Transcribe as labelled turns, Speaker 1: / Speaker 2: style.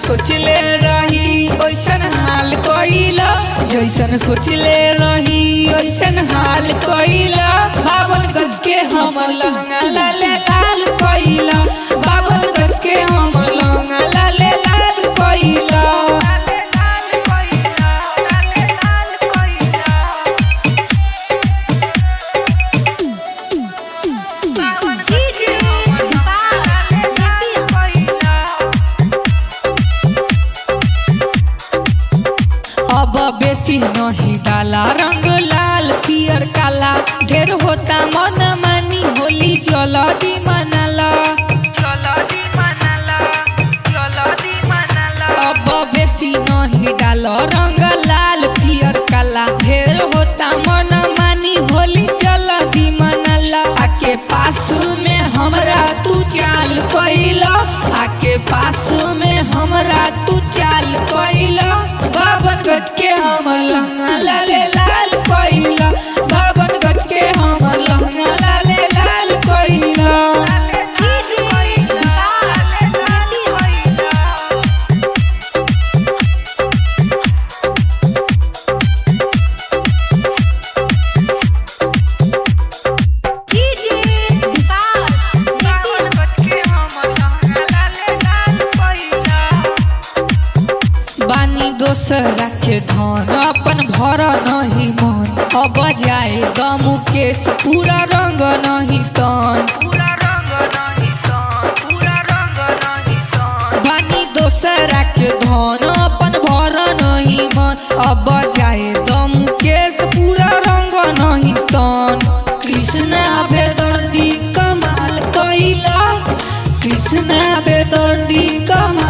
Speaker 1: सोचले रही ओइसन हाल कइला, जैसन सोचले रही ओइसन हाल कइला। 52 गज के हमर लहंगा लाले लाल कइला, 52 गज के हमर लहंगा लाले लाल कइला। अब बेसी नहीं डाला रंग लाल पियर काला, ढेर होता मन मानी होली जल्दी मनाला। अब बेसी नहीं डाला रंग लाल पियर काला, ढेर होता मन मानी होली जल्दी मनाला। आके पास में हमरा तू चाल कइला, आके पास में हमरा तू चाल कइला। 52 गज के हमर लहंगा लाले लाल कइला, 52 गज के हमर लहंगा लाले लाल कइला। बानी दोसरा के धन अपन भर नहीं मन, अब जाए दमु केस पूरा रंग नहीं तन। बानी दोसरा के धन अपन भर नहीं मन, अब जाए दमु केस पूरा रंग नहीं तन। कृष्णा बेदर्दी कमाल कइला, कृष्णा बेदर्दी कमाल